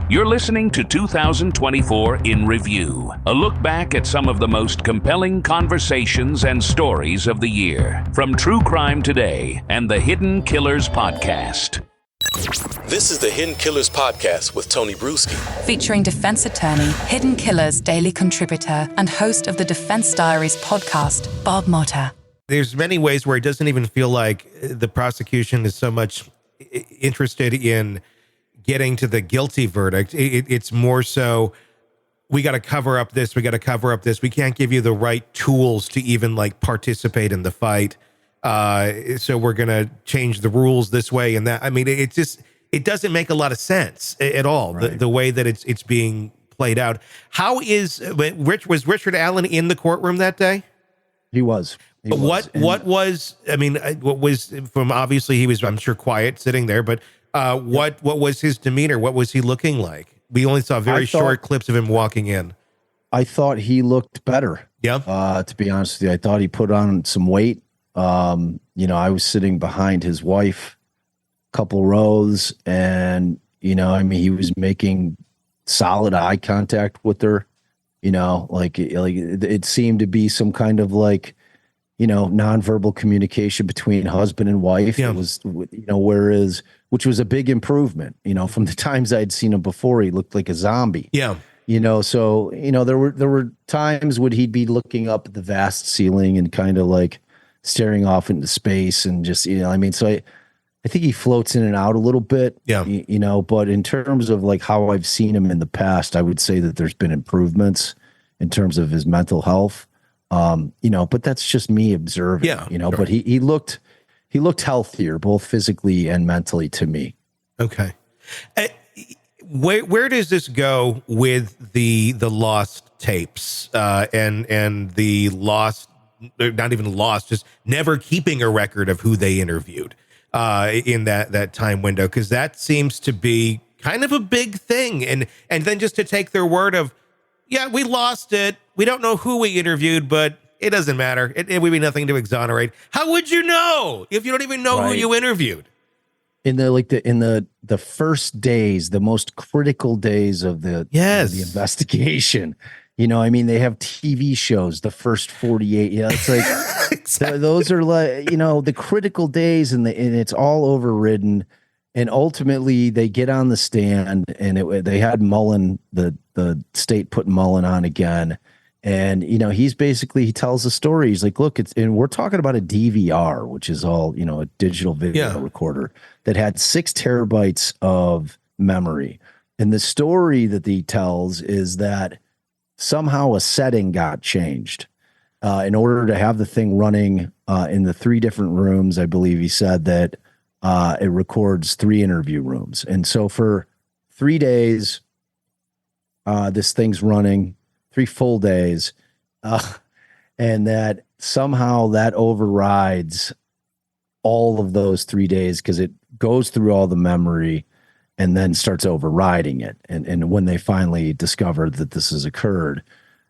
You're listening to 2024 in Review, a look back at some of the most compelling conversations and stories of the year, from True Crime Today and the Hidden Killers Podcast. This is the Hidden Killers Podcast with Tony Brueski. Featuring defense attorney, Hidden Killers daily contributor, and host of the Defense Diaries podcast, Bob Motta. There's many ways where it doesn't even feel like the prosecution is so much interested in getting to the guilty verdict. It's more so, we got to cover up this. We got to cover up this. We can't give you the right tools to even like participate in the fight. So we're going to change the rules this way and that. I mean, it doesn't make a lot of sense at all. Right. The way that it's being played out. Was Richard Allen in the courtroom that day? He was. What was from, obviously he was, I'm sure, quiet sitting there, but what was his demeanor? What was he looking like? We only saw short clips of him walking in. I thought he looked better. Yeah. To be honest with you, I thought he put on some weight. I was sitting behind his wife a couple rows, and, he was making solid eye contact with her, like it seemed to be some kind of like, nonverbal communication between husband and wife. Yeah. It was, which was a big improvement, from the times I'd seen him before. He looked like a zombie. Yeah. So, there were times when he'd be looking up at the vast ceiling and kind of like staring off into space and just, so I think he floats in and out a little bit. Yeah. But in terms of like how I've seen him in the past, I would say that there's been improvements in terms of his mental health. But that's just me observing, sure. But he looked healthier, both physically and mentally, to me. Okay. Where does this go with the lost tapes, and the lost, not even lost, just never keeping a record of who they interviewed, in that time window? Cause that seems to be kind of a big thing. And then just to take their word of, yeah, we lost it. We don't know who we interviewed, but it doesn't matter. It would be nothing to exonerate. How would you know if you don't even know who you interviewed? In the first days, the most critical days of the investigation, they have TV shows, the first 48. It's like exactly. Those are like, the critical days, and it's all overridden. And ultimately, they get on the stand, and they had Mullen, the state put Mullen on again. And, he tells a story. He's like, look, and we're talking about a DVR, which is all, a digital video recorder that had 6 terabytes of memory. And the story that he tells is that somehow a setting got changed in order to have the thing running in the 3 different rooms. I believe he said that it records 3 interview rooms. And so for 3 days, this thing's running, 3 full days, and that somehow that overrides all of those 3 days, because it goes through all the memory and then starts overriding it. And when they finally discovered that this has occurred,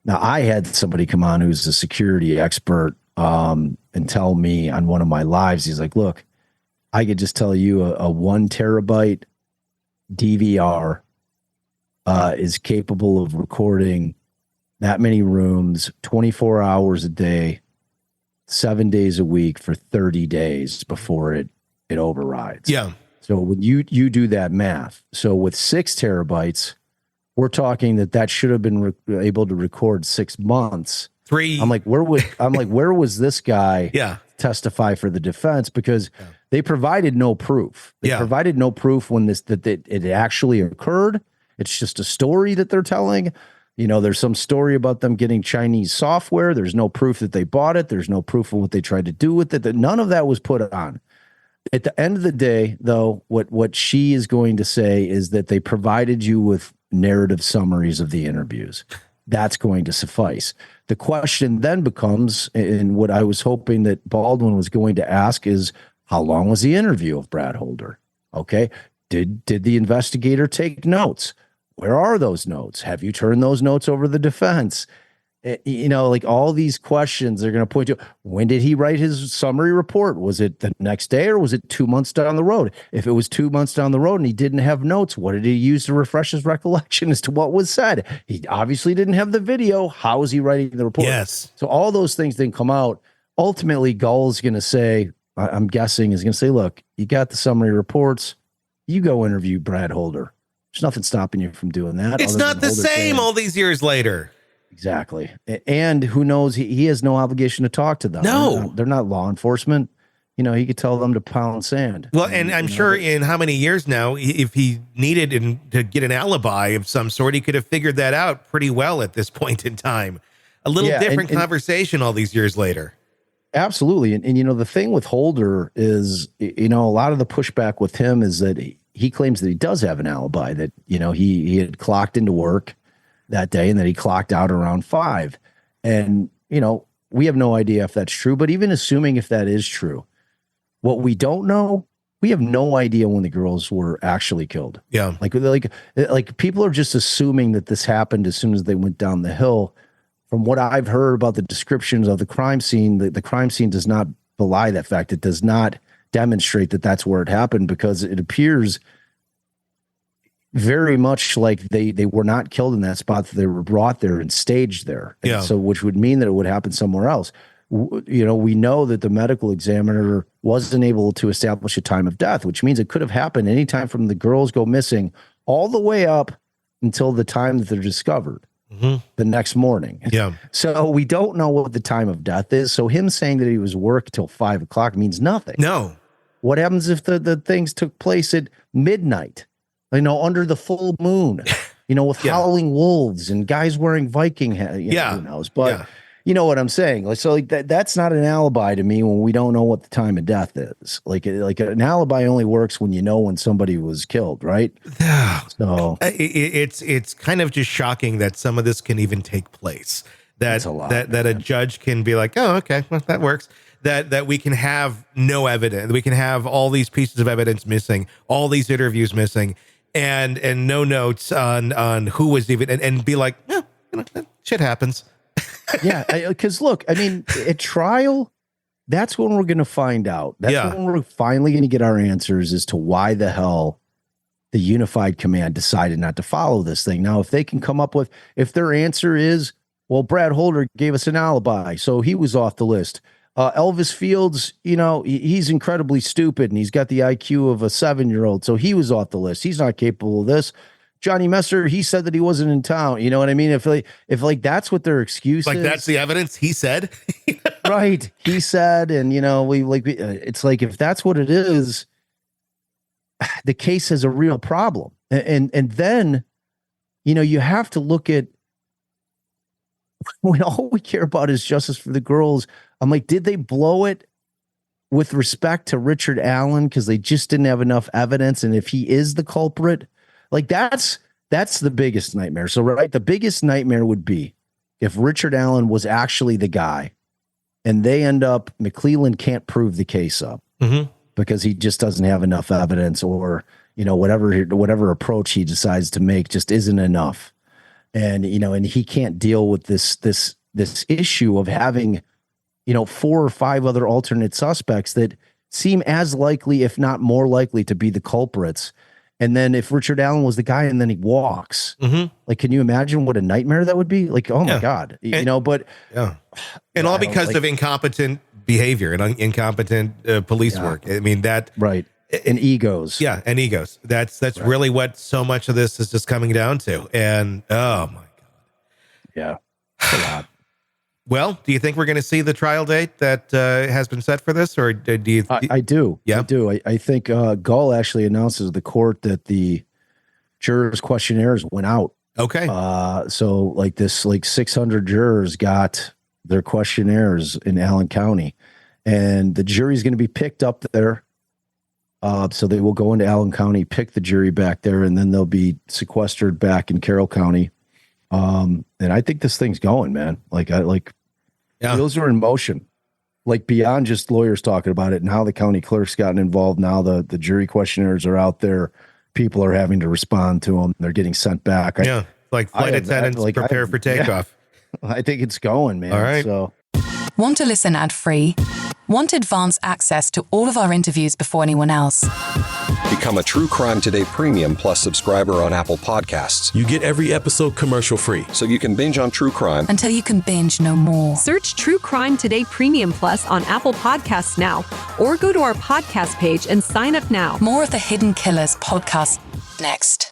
now I had somebody come on who's a security expert and tell me on one of my lives, he's like, look, I could just tell you a 1 terabyte DVR is capable of recording that many rooms, 24 hours a day, 7 days a week for 30 days before it overrides. Yeah. So when you do that math, so with 6 terabytes, we're talking that should have been able to record 6 months. 3. I'm like, where was this guy testify for the defense? Because they provided no proof. They provided no proof when that it actually occurred. It's just a story that they're telling. There's some story about them getting Chinese software. There's no proof that they bought it. There's no proof of what they tried to do with it. That none of that was put on. At the end of the day, though, what she is going to say is that they provided you with narrative summaries of the interviews. That's going to suffice. The question then becomes, and what I was hoping that Baldwin was going to ask is, how long was the interview of Brad Holder? Okay. Did the investigator take notes? Where are those notes? Have you turned those notes over to the defense? You know, like all these questions are going to point to, when did he write his summary report? Was it the next day or was it 2 months down the road? If it was 2 months down the road and he didn't have notes, what did he use to refresh his recollection as to what was said? He obviously didn't have the video. How is he writing the report? Yes. So all those things didn't come out. Ultimately, Gull's going to say, I'm guessing is going to say, look, you got the summary reports. You go interview Brad Holder. There's nothing stopping you from doing that. It's not the same all these years later. Exactly. And who knows, he has no obligation to talk to them. No. They're not law enforcement. You know, he could tell them to pound sand. Well, and I'm sure in how many years now, if he needed to get an alibi of some sort, he could have figured that out pretty well at this point in time. A little different conversation all these years later. Absolutely. And, you know, the thing with Holder is, you know, a lot of the pushback with him is that he claims that he does have an alibi, that, you know, he had clocked into work that day and that he clocked out around 5. And, you know, we have no idea if that's true, but even assuming if that is true, what we don't know, we have no idea when the girls were actually killed. Yeah. Like people are just assuming that this happened as soon as they went down the hill. From what I've heard about the descriptions of the crime scene, the crime scene does not belie that fact. It does not demonstrate that that's where it happened, because it appears very much like they were not killed in that spot. They were brought there and staged there. And so, which would mean that it would happen somewhere else. You know, we know that the medical examiner wasn't able to establish a time of death, which means it could have happened anytime from the girls go missing all the way up until the time that they're discovered the next morning. Yeah. So we don't know what the time of death is. So him saying that he was work till 5 o'clock means nothing. No. What happens if the things took place at midnight? You know, under the full moon, you know, with howling wolves and guys wearing Viking hats. Who knows? But you know what I'm saying? Like, so like that's not an alibi to me when we don't know what the time of death is. Like an alibi only works when you know when somebody was killed, right? So it's kind of just shocking that some of this can even take place. That a judge can be like, oh, okay, well, that works. That we can have no evidence. We can have all these pieces of evidence missing, all these interviews missing, and no notes on who was even, and be like, yeah, you know, shit happens. Because look, I mean, at trial, that's when we're going to find out. That's when we're finally going to get our answers as to why the hell the Unified Command decided not to follow this thing. Now, if they can come up with, if their answer is, well, Brad Holder gave us an alibi, so he was off the list. Elvis Fields, you know, he's incredibly stupid and he's got the IQ of a 7-year-old, so he was off the list. He's not capable of this. Johnny Messer, he said that he wasn't in town. You know what I mean? If that's what their excuse like is, that's the evidence, he said. Right, he said, and you know, it's like if that's what it is, the case has a real problem. And then, you know, you have to look at, when all we care about is justice for the girls. I'm like, did they blow it with respect to Richard Allen because they just didn't have enough evidence? And if he is the culprit, like that's the biggest nightmare. So, right, the biggest nightmare would be if Richard Allen was actually the guy and they end up, McClelland can't prove the case up because he just doesn't have enough evidence, or, you know, whatever approach he decides to make just isn't enough. And, you know, and he can't deal with this issue of having, you know, 4 or 5 other alternate suspects that seem as likely, if not more likely, to be the culprits. And then if Richard Allen was the guy and then he walks, like, can you imagine what a nightmare that would be? Like, oh my God, you know, but and all because of incompetent behavior and incompetent police work. I mean, that, right. And egos. Yeah. And egos. That's right. Really what so much of this is just coming down to. And oh my God. Yeah. It's a lot. Well, do you think we're going to see the trial date that has been set for this, or do you? I do. Yeah, I do. I think Gull actually announces to the court that the jurors' questionnaires went out. Okay. So like 600 jurors got their questionnaires in Allen County, and the jury's going to be picked up there. So they will go into Allen County, pick the jury back there, and then they'll be sequestered back in Carroll County. And I think this thing's going, man. Wheels are in motion, like beyond just lawyers talking about it. Now the county clerk's gotten involved. Now the jury questionnaires are out there. People are having to respond to them. They're getting sent back. Like flight attendants prepare for takeoff. I think it's going, man. All right. So, Want to listen ad-free? Want advanced access to all of our interviews before anyone else? Become a True Crime Today Premium Plus subscriber on Apple Podcasts. You get every episode commercial free. So you can binge on true crime Until you can binge no more. Search True Crime Today Premium Plus on Apple Podcasts now, or go to our podcast page and sign up now. More of the Hidden Killers podcast next.